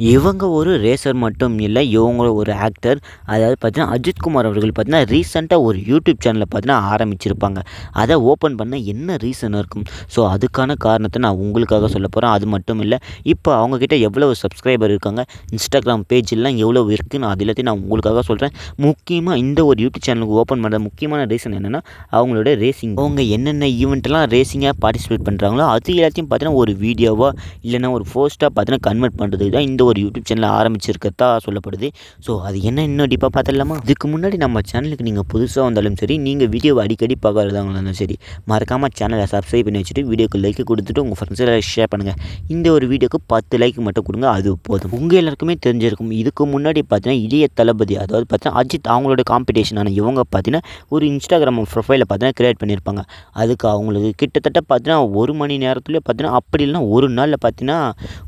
இவங்க ஒரு ரேசர் மட்டும் இல்லை, இவங்க ஒரு ஆக்டர். அதாவது பார்த்தீங்கன்னா, அஜித்குமார் அவர்கள் பார்த்தீங்கன்னா, ரீசெண்டாக ஒரு யூடியூப் சேனலை பார்த்தீங்கன்னா ஆரம்பிச்சிருப்பாங்க. அதை ஓப்பன் பண்ண என்ன ரீசன் இருக்கும்? ஸோ அதுக்கான காரணத்தை நான் உங்களுக்காக சொல்ல போகிறேன். அது மட்டும் இல்லை, இப்போ அவங்கக்கிட்ட எவ்வளோ சப்ஸ்கிரைபர் இருக்காங்க, இன்ஸ்டாகிராம் பேஜெல்லாம் எவ்வளோ இருக்குன்னு அது எல்லாத்தையும் நான் உங்களுக்காக சொல்கிறேன். முக்கியமாக இந்த ஒரு யூடியூப் சேனலுக்கு ஓப்பன் பண்ணுற முக்கியமான ரீசன் என்னென்னா, அவங்களோட ரேசிங். அவங்க என்னென்ன ஈவெண்ட்லாம் ரேசிங்காக பார்ட்டிசிபேட் பண்ணுறாங்களோ அது எல்லாத்தையும் பார்த்தீங்கன்னா ஒரு வீடியோவாக இல்லைன்னா ஒரு போஸ்ட்டாக பார்த்தீங்கன்னா கன்வெர்ட் பண்ணுறதுக்கு தான் இந்த ஒரு யூடியூப் சேனல் ஆரம்பிச்சிருக்கிறதா சொல்லப்படுது. ஸோ அது என்ன இன்னும் டீப்பாக பார்த்துடலாமா? இதுக்கு முன்னாடி நம்ம சேனலுக்கு நீங்கள் புதுசாக வந்தாலும் சரி, நீங்கள் வீடியோவை அடிக்கடி பார்க்குறதாங்களும் இருந்தாலும் சரி, மறக்காமல் சேனலை சப்ஸ்கிரைப் பண்ணி வச்சுட்டு வீடியோக்கு லைக் கொடுத்துட்டு உங்கள் ஃப்ரெண்ட்ஸில் ஷேர் பண்ணுங்கள். இந்த ஒரு வீடியோக்கு 10 லைக் மட்டும் கொடுங்க, அது போதும். உங்கள் எல்லாருக்குமே தெரிஞ்சிருக்கும், இதுக்கு முன்னாடி பார்த்தீங்கன்னா இளைய தளபதி, அதாவது பார்த்தீங்கன்னா அஜித், அவங்களோட காம்படிஷனான இவங்க பார்த்தீங்கன்னா ஒரு இன்ஸ்டாகிராம் ப்ரொஃபைலை பார்த்தீங்கன்னா கிரியேட் பண்ணியிருப்பாங்க. அதுக்கு அவங்களுக்கு கிட்டத்தட்ட பார்த்தீங்கன்னா 1 மணி நேரத்துலேயே பார்த்தீங்கன்னா, அப்படி இல்லைனா ஒரு நாளில் பார்த்தீங்கன்னா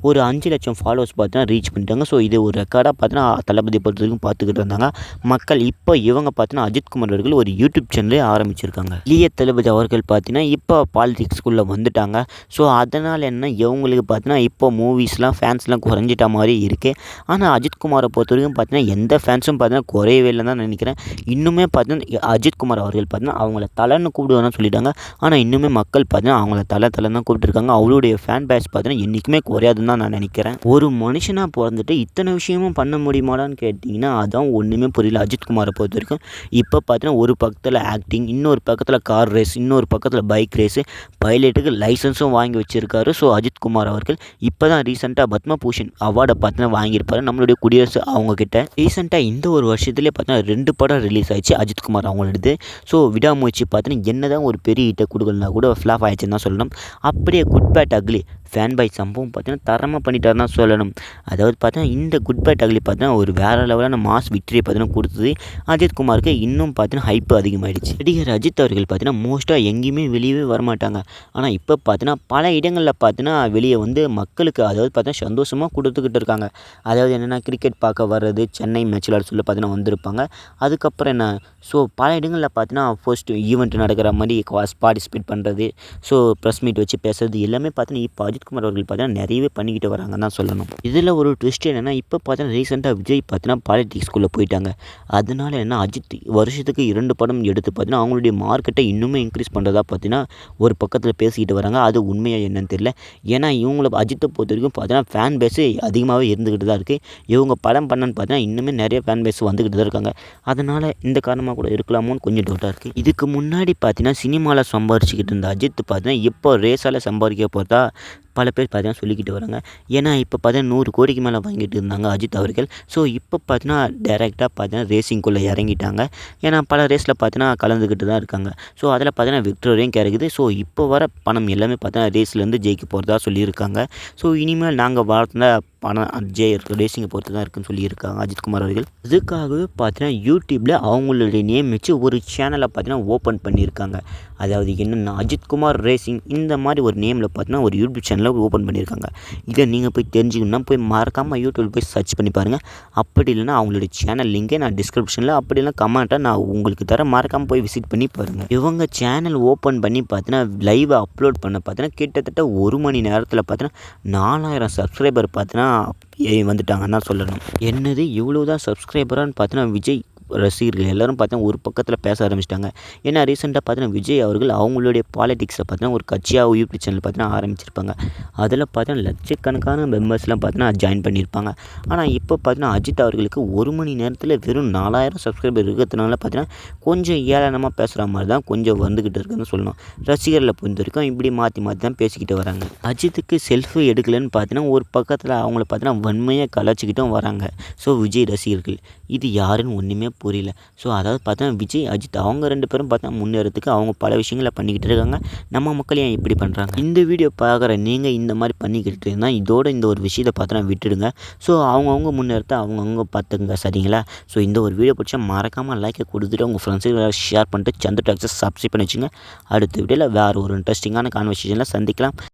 ஒரு 5 லட்சம் ஃபாலோவர்ஸ் பார்த்தீங்கன்னா ரீச் பண்ணிட்டாங்க. ஸோ இது ஒரு ரெக்கார்டாக பார்த்தீங்கன்னா தளபதி பொறுத்த வரைக்கும் பார்த்துக்கிட்டு இருந்தாங்க மக்கள். இப்போ இவங்க பார்த்தீங்கன்னா அஜித்குமார் அவர்கள் ஒரு யூடியூப் சேனலே ஆரம்பிச்சிருக்காங்க. இளைய தளபதி அவர்கள் பார்த்தீங்கன்னா இப்போ பாலிடிக்ஸ்குள்ளே வந்துட்டாங்க. ஸோ அதனால் என்ன, இவங்களுக்கு பார்த்தீங்கன்னா இப்போ மூவிஸ்லாம் ஃபேன்ஸ்லாம் குறைஞ்சிட்ட மாதிரி இருக்குது. ஆனால் அஜித்குமாரை பொறுத்த வரைக்கும் பார்த்தீங்கன்னா எந்த ஃபேன்ஸும் பார்த்தீங்கன்னா குறையவே இல்லைன்னு தான் நினைக்கிறேன். இன்னுமே பார்த்தீங்கன்னா அஜித்குமார் அவர்கள் பார்த்தீங்கன்னா அவங்கள தலைன்னு கூப்பிடுவான்னு சொல்லிட்டாங்க. ஆனால் இன்னுமே மக்கள் பார்த்தீங்கன்னா அவங்கள தலைன்னு தான் கூப்பிட்டுருக்காங்க. அவருடைய ஃபேன் பேஸ் பார்த்தீங்கன்னா என்றைக்குமே குறையாதுன்னு தான் நான் நினைக்கிறேன். ஒரு மனுஷனாக பிறந்துட்டு இத்தனை விஷயமும் பண்ண முடியுமாடான்னு கேட்டிங்கன்னா அதான் ஒன்றுமே புரியல அஜித்குமாரை பொறுத்த வரைக்கும். இப்போ பார்த்தீங்கன்னா ஒரு பக்கத்தில் ஆக்டிங், இன்னொரு பக்கத்தில் கார் ரேஸ், இன்னொரு பக்கத்தில் பைக் ரேஸு, பைலட்டுக்கு லைசன்ஸும் வாங்கி வச்சுருக்காரு. ஸோ அஜித்குமார் அவர்கள் இப்போ தான் ரீசெண்டாக பத்மபூஷன் அவார்டை பார்த்தீங்கன்னா வாங்கியிருப்பாரு நம்மளுடைய குடியரசு அவங்கக்கிட்ட. ரீசெண்டாக இந்த ஒரு வருஷத்துலேயே பார்த்தீங்கன்னா 2 படம் ரிலீஸ் ஆயிடுச்சு அஜித்குமார் அவங்களோடது. ஸோ விடாமுயற்சி பார்த்தீங்கன்னா என்ன தான் ஒரு பெரிய ஹிட்டை கொடுக்கலனா கூட ஃப்ளாப் ஆயிடுச்சுன்னு தான் சொல்லணும். அப்படியே Good Bad Ugly fanboy சம்பவம் பார்த்தீங்கன்னா தரமாக பண்ணிட்டார் தான் சொல்லணும். அதாவது பார்த்தீங்கன்னா இந்த குட் பேட் அக்லி பார்த்தீங்கன்னா ஒரு வேறு லெவலான மாஸ் விக்டரியை பார்த்தீங்கன்னா கொடுத்தது அஜித்குமாருக்கு. இன்னும் பார்த்தீங்கன்னா ஹைப்பு அதிகமாகிடுச்சு. நடிகர் அஜித் அவர்கள் பார்த்தீங்கன்னா மோஸ்ட்டாக எங்கேயுமே வெளியவே வரமாட்டாங்க. ஆனால் இப்போ பார்த்தீங்கன்னா பல இடங்களில் பார்த்தீங்கன்னா வெளியே வந்து மக்களுக்கு, அதாவது பார்த்தீங்கன்னா சந்தோஷமாக கொடுத்துக்கிட்டு இருக்காங்க. அதாவது என்னென்னா கிரிக்கெட் பார்க்க வர்றது, சென்னை மேட்ச் விளையாட சொல்லி பார்த்தீங்கன்னா வந்திருப்பாங்க. அதுக்கப்புறம் என்ன, ஸோ பல இடங்களில் பார்த்தீங்கன்னா ஃபர்ஸ்ட் ஈவெண்ட் நடக்கிற மாதிரி பார்ட்டிசிபேட் பண்ணுறது, ஸோ ப்ரெஸ் மீட் வச்சு பேசுறது எல்லாமே பார்த்தீங்கன்னா இப்போ அஜித்குமார் அவர்கள் பார்த்தீங்கன்னா நிறையவே பண்ணிக்கிட்டு வராங்கன்னு தான் சொல்லணும். இதில் ஒரு ட்விஸ்ட் என்னென்னா, இப்போ பார்த்தீங்கன்னா ரீசெண்டாக விஜய் பார்த்தீங்கன்னா பாலிடிக்ஸ்குள்ளே போயிட்டாங்க. அதனால என்ன, அஜித் வருஷத்துக்கு 2 படம் எடுத்து பார்த்தீங்கன்னா அவங்களுடைய மார்க்கெட்டை இன்னுமே இன்க்ரீஸ் பண்ணுறதா பார்த்தீங்கன்னா ஒரு பக்கத்தில் பேசிக்கிட்டு வராங்க. அது உண்மையாக என்னன்னு தெரியல. ஏன்னா இவங்கள அஜித்தை பொறுத்த வரைக்கும் பார்த்தீங்கன்னா ஃபேன் பேஸு அதிகமாகவே இருந்துக்கிட்டு தான் இருக்குது. இவங்க படம் பண்ணன்னு பார்த்தீங்கன்னா இன்னுமே நிறைய ஃபேன் பேஸ் வந்துக்கிட்டு தான் இருக்காங்க. அதனால் இந்த காரணமாக கூட இருக்கலாமோன்னு கொஞ்சம் டவுட்டாக இருக்குது. இதுக்கு முன்னாடி பார்த்தீங்கன்னா சினிமாவில் சம்பாரிச்சிக்கிட்டு இருந்த அஜித் பார்த்தீங்கன்னா இப்போ ரேஸால் சம்பாதிக்க போகிறதா பல பேர் பார்த்தீங்கன்னா சொல்லிக்கிட்டு வராங்க. ஏன்னா இப்போ பார்த்தீங்கன்னா 100 கோடிக்கு மேலே வாங்கிட்டு இருந்தாங்க அஜித் அவர்கள். ஸோ இப்போ பார்த்தீங்கன்னா டைரெக்டாக பார்த்தீங்கன்னா ரேசிங்குள்ளே இறங்கிட்டாங்க. ஏன்னா பல ரேஸில் பார்த்தீங்கன்னா கலந்துக்கிட்டு தான் இருக்காங்க. ஸோ அதில் பார்த்தீங்கன்னா விக்டரியும் கிடைக்குது. ஸோ இப்போ வர பணம் எல்லாமே பார்த்தீங்கன்னா ரேஸ்லேருந்து ஜெயிக்க போகிறதா சொல்லியிருக்காங்க. ஸோ இனிமேல் நாங்கள் வாழ்ந்த பணம் ரேசிங்கை பொறுத்து தான் இருக்குன்னு சொல்லியிருக்காங்க அஜித்குமார் அவர்கள். இதுக்காகவே பார்த்தீங்கன்னா யூடியூப்பில் அவங்களுடைய நேம் வச்சு ஒரு சேனலை பார்த்தீங்கன்னா ஓப்பன் பண்ணியிருக்காங்க. அதாவது என்னென்னா அஜித்குமார் ரேசிங் இந்த மாதிரி ஒரு நேமில் பார்த்தீங்கன்னா ஒரு யூடியூப் சேனலை ஓப்பன் பண்ணியிருக்காங்க. இதை நீங்கள் போய் தெரிஞ்சுக்கணுன்னா போய் மறக்காமல் யூடியூப்பில் போய் சர்ச் பண்ணி பாருங்கள். அப்படி இல்லைனா அவங்களுடைய சேனல் லிங்கை நான் டிஸ்கிரிப்ஷனில், அப்படி இல்லைனா கமெண்ட்டை நான் உங்களுக்கு மறக்காமல் போய் விசிட் பண்ணி பாருங்கள். இவங்க சேனல் ஓப்பன் பண்ணி பார்த்தீங்கன்னா லைவை அப்லோட் பண்ண பார்த்தீங்கன்னா கிட்டத்தட்ட 1 மணி நேரத்தில் பார்த்தீங்கன்னா 4000 சப்ஸ்கிரைபர் பார்த்தீங்கன்னா வந்துட்டாங்கன்னு தான் சொல்லணும். என்னது இவ்வளோ தான் சப்ஸ்கிரைபரான்னு பார்த்தீங்கன்னா விஜய் ரசிகர்கள் எல்லோரும் பார்த்தீங்கன்னா ஒரு பக்கத்தில் பேச ஆரம்பிச்சிட்டாங்க. ஏன்னா ரீசெண்டாக பார்த்தீங்கன்னா விஜய் அவர்கள் அவங்களுடைய பாலிடிக்ஸை பார்த்தீங்கன்னா ஒரு கட்சியாக யூடியூப் சேனல் பார்த்தீங்கன்னா ஆரம்பிச்சிருப்பாங்க. அதில் பார்த்தீங்கன்னா லட்சக்கணக்கான மெம்பர்ஸ்லாம் பார்த்தீங்கன்னா ஜாயின் பண்ணியிருப்பாங்க. ஆனால் இப்போ பார்த்தீங்கன்னா அஜித் அவர்களுக்கு 1 மணி நேரத்தில் வெறும் 4000 சப்ஸ்கிரைபர் இருக்கிறதுனால பார்த்தீங்கன்னா கொஞ்சம் ஏளனமாக பேசுகிற மாதிரி தான் கொஞ்சம் வந்துக்கிட்டு இருக்குதுன்னு சொல்லணும். ரசிகர்களை பொறுத்த வரைக்கும் இப்படி மாற்றி தான் பேசிக்கிட்டு வராங்க. அஜித்துக்கு செல்ஃபி எடுக்கலன்னு பார்த்தீங்கன்னா ஒரு பக்கத்தில் அவங்கள பார்த்தீங்கன்னா வன்மையாக கலாச்சிக்கிட்டும் வராங்க. ஸோ விஜய் ரசிகர்கள் இது யாருன்னு ஒன்றுமே புரியல. ஸோ அதாவது பார்த்தீங்கன்னா விஜய் அஜித் அவங்க 2 பேரும் பார்த்தீங்கன்னா முன்னேறதுக்கு அவங்க பல விஷயங்களை பண்ணிக்கிட்டு இருக்காங்க. நம்ம மக்கள் ஏன் இப்படி பண்ணுறாங்க? இந்த வீடியோ பார்க்குற நீங்கள் இந்த மாதிரி பண்ணிக்கிட்டு இருந்தால் இதோட இந்த ஒரு விஷயத்தை பார்த்தீங்கன்னா விட்டுடுங்க. ஸோ அவங்கவுங்க முன்னேறத்தை அவங்கவுங்க பார்த்துங்க, சரிங்களா? ஸோ இந்த ஒரு வீடியோ பிடிச்சா மறக்காமல் லைக்கை கொடுத்துட்டு உங்கள் ஃப்ரெண்ட்ஸுக்கு ஷேர் பண்ணிட்டு சந்திர டாக்ஸை சப்ஸ்கிரைப் பண்ணி வச்சுங்க. அடுத்த வீடியோவில் வேறு ஒரு இன்ட்ரெஸ்டிங்கான கான்வர்சேஷனில் சந்திக்கலாம்.